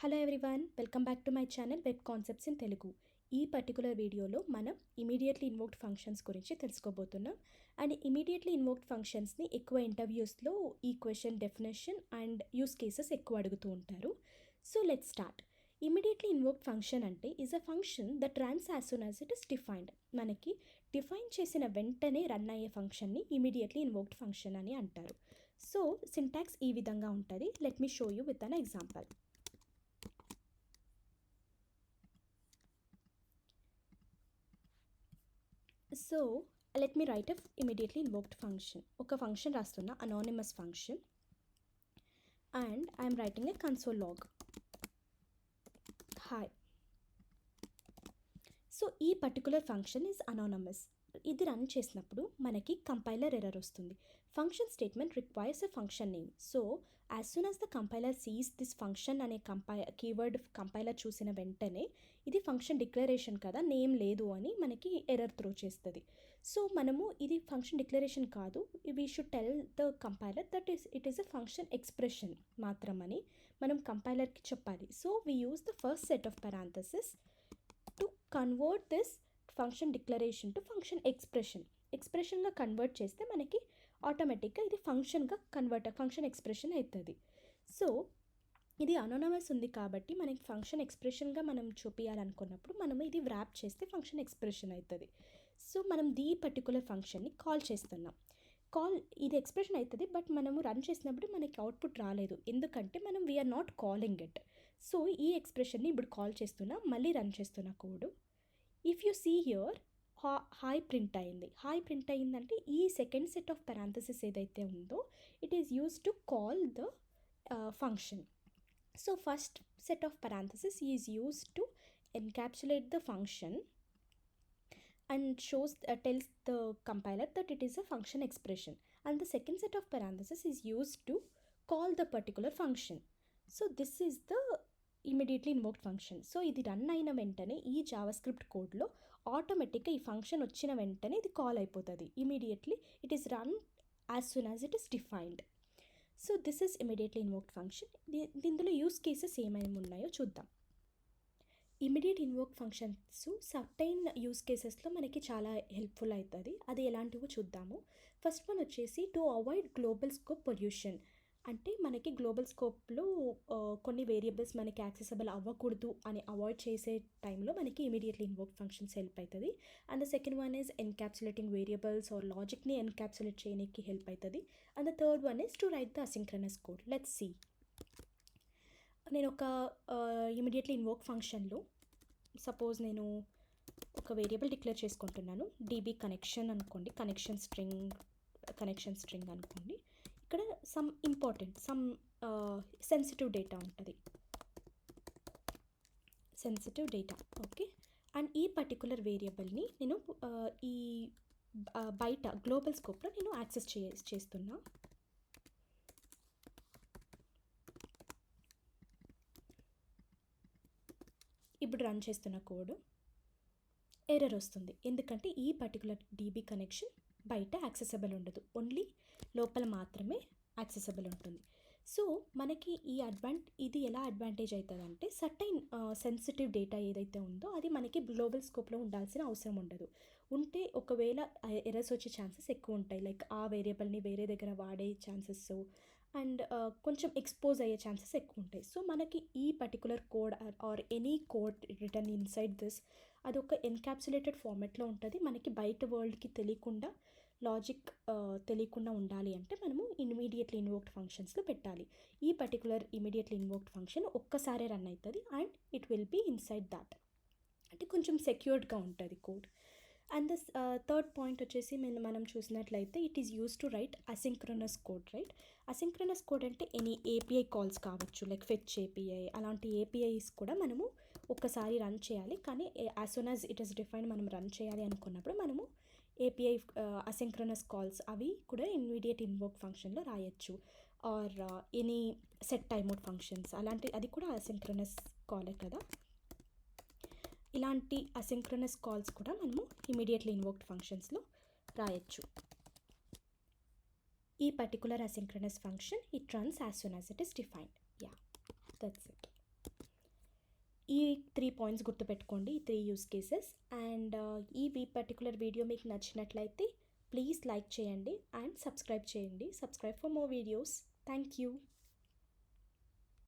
Hello everyone, welcome back to my channel web concepts in Telugu. ఈ particular వీడియోలో మనం immediately invoked functions గురించి తెలుసుకోబోతున్నాం. అండ్ ఇమీడియట్లీ ఇన్వోక్డ్ ఫంక్షన్స్ని ఎక్కువ ఇంటర్వ్యూస్లో ఈ question definition and use cases ఎక్కువ అడుగుతూ ఉంటారు. So let's start. Immediately invoked function అంటే is a function that runs as soon as it is defined. మనకి డిఫైన్ చేసిన వెంటనే రన్ అయ్యే ఫంక్షన్ని ఇమీడియట్లీ ఇన్వోక్డ్ ఫంక్షన్ అని అంటారు. సో సింటాక్స్ ఈ విధంగా ఉంటుంది. Let me show you with an example. So let me write immediately invoked function. ఒక ఫంక్షన్ రాస్తున్నా, anonymous function, and I'm writing a console log. Hi. So ఈ పర్టికులర్ ఫంక్షన్ ఈజ్ అనానమస్. ఇది run చేసినప్పుడు మనకి compiler error వస్తుంది. Function statement requires a function name. So as soon as the compiler sees this function అనే keyword compiler చూసిన వెంటనే ఇది function declaration కదా, నేమ్ లేదు అని మనకి ఎర్రర్ త్రో చేస్తుంది. సో మనము ఇది ఫంక్షన్ డిక్లరేషన్ కాదు, we should tell the compiler that it is a function expression మాత్రమని మనం కంపైలర్కి చెప్పాలి. So we use the first set of parenthesis to convert this function declaration to function ఎక్స్ప్రెషన్గా convert చేస్తే మనకి ఆటోమేటిక్గా ఇది ఫంక్షన్ ఎక్స్ప్రెషన్ అవుతుంది. సో ఇది అనానమస్ ఉంది కాబట్టి మనకి ఫంక్షన్ ఎక్స్ప్రెషన్గా మనం చూపించాలనుకున్నప్పుడు మనం ఇది వ్రాప్ చేస్తే ఫంక్షన్ ఎక్స్ప్రెషన్ అవుతుంది. సో మనం ఈ పర్టికులర్ ఫంక్షన్ని కాల్ చేస్తున్నాం. ఇది ఎక్స్ప్రెషన్ అవుతుంది, బట్ మనము రన్ చేసినప్పుడు మనకి అవుట్పుట్ రాలేదు, ఎందుకంటే మనం we are not calling it. So ఈ ఎక్స్ప్రెషన్ని ఇప్పుడు కాల్ చేస్తున్నా, మళ్ళీ రన్ చేస్తున్నా code. If you see here hi print అయింది. హాయ్ ప్రింట్ అయిందంటే ఈ సెకండ్ సెట్ ఆఫ్ పారాంథసిస్ ఏదైతే ఉందో it is used to call the function. So first set of parenthesis is used to encapsulate the function and tells the compiler that it is a function expression, and the second set of parenthesis is used to call the particular function. So this is the immediately invoked function. So ఇది run అయిన వెంటనే ఈ JavaScript కోడ్లో ఆటోమేటిక్గా ఈ function వచ్చిన వెంటనే ఇది కాల్ అయిపోతుంది. Immediately it is run as soon as it is defined. So this is immediately invoked function. దీంట్లో యూస్ కేసెస్ ఏమేమి ఉన్నాయో చూద్దాం. Immediate invoke functions certain use కేసెస్లో మనకి చాలా హెల్ప్ఫుల్ అవుతుంది. అది ఎలాంటివో చూద్దాము. ఫస్ట్ వన్ వచ్చేసి to avoid global scope pollution. అంటే మనకి గ్లోబల్ స్కోప్లో కొన్ని వేరియబుల్స్ మనకి యాక్సెసబుల్ అవ్వకూడదు అని అవాయిడ్ చేసే టైంలో మనకి ఇమీడియట్లీ ఇన్వోక్ ఫంక్షన్స్ హెల్ప్ అవుతుంది. And the second one is encapsulating variables or లాజిక్ని ఎన్క్యాప్సులేట్ చేయడానికి హెల్ప్ అవుతుంది. And the third one is to write the asynchronous code. Let's see. నేను ఒక ఇమీడియట్లీ ఇన్వోక్ ఫంక్షన్లో సపోజ్ నేను ఒక వేరియబుల్ డిక్లేర్ చేసుకుంటున్నాను, డీబీ కనెక్షన్ అనుకోండి, కనెక్షన్ స్ట్రింగ్ అనుకోండి. ఇక్కడ సమ్ సెన్సిటివ్ డేటా ఉంటుంది, ఓకే. అండ్ ఈ పర్టికులర్ వేరియబుల్ని నేను ఈ బయట గ్లోబల్ స్కోప్లో నేను యాక్సెస్ చేస్తున్నా. ఇప్పుడు రన్ చేస్తున్న కోడ్ ఎర్రర్ వస్తుంది, ఎందుకంటే ఈ పర్టికులర్ డీబీ కనెక్షన్ బయట యాక్సెసబుల్ ఉండదు, ఓన్లీ లోపల మాత్రమే యాక్సెసబుల్ ఉంటుంది. సో మనకి ఇది ఎలా అడ్వాంటేజ్ అవుతుంది అంటే సర్టైన్ సెన్సిటివ్ డేటా ఏదైతే ఉందో అది మనకి గ్లోబల్ స్కోప్లో ఉండాల్సిన అవసరం ఉండదు. ఉంటే ఒకవేళ ఎర్రర్స్ వచ్చే ఛాన్సెస్ ఎక్కువ ఉంటాయి, లైక్ ఆ వేరియబుల్ని వేరే దగ్గర వాడే ఛాన్సెస్ అండ్ కొంచెం ఎక్స్పోజ్ అయ్యే ఛాన్సెస్ ఎక్కువ ఉంటాయి. సో మనకి ఈ particular code or any code return inside this అది ఒక ఎన్క్యాప్సులేటెడ్ ఫార్మాట్లో ఉంటుంది. మనకి బయట వరల్డ్కి తెలియకుండా, లాజిక్ తెలియకుండా ఉండాలి అంటే మనము ఇమీడియట్లీ ఇన్వోక్డ్ ఫంక్షన్స్లో పెట్టాలి. ఈ పర్టికులర్ ఇమీడియట్లీ ఇన్వోక్డ్ ఫంక్షన్ ఒక్కసారే రన్ అవుతుంది and it will be inside that, అంటే కొంచెం సెక్యూర్డ్గా ఉంటుంది code. And the third point వచ్చేసి మనం చూసినట్లయితే it is use to write asynchronous code. Asynchronous code అంటే ఎనీ ఏపీఐ కాల్స్ కావచ్చు, లైక్ ఫెచ్ ఏపీఐ, అలాంటి ఏపీఐస్ కూడా మనము ఒక్కసారి రన్ చేయాలి. కానీ as soon as it is defined మనం రన్ చేయాలి అనుకున్నప్పుడు మనము ఏపీఐ అసింక్రనస్ కాల్స్ అవి కూడా ఇమీడియట్ ఇన్వోక్ ఫంక్షన్లో రాయొచ్చు. Or any set timeout functions అది కూడా అసింక్రనస్ కాలే కదా. ఇలాంటి అసింక్రనస్ కాల్స్ కూడా మనము ఇమీడియట్లీ ఇన్వోక్డ్ ఫంక్షన్స్లో రాయొచ్చు. ఈ particular asynchronous function, it runs as soon as it is defined. Yeah, that's it. ఈ 3 పాయింట్స్ గుర్తుపెట్టుకోండి, ఈ 3 యూస్ కేసెస్. అండ్ ఈ పర్టికులర్ వీడియో మీకు నచ్చినట్లయితే ప్లీజ్ లైక్ చేయండి అండ్ సబ్స్క్రైబ్ చేయండి. Subscribe for more videos. Thank you.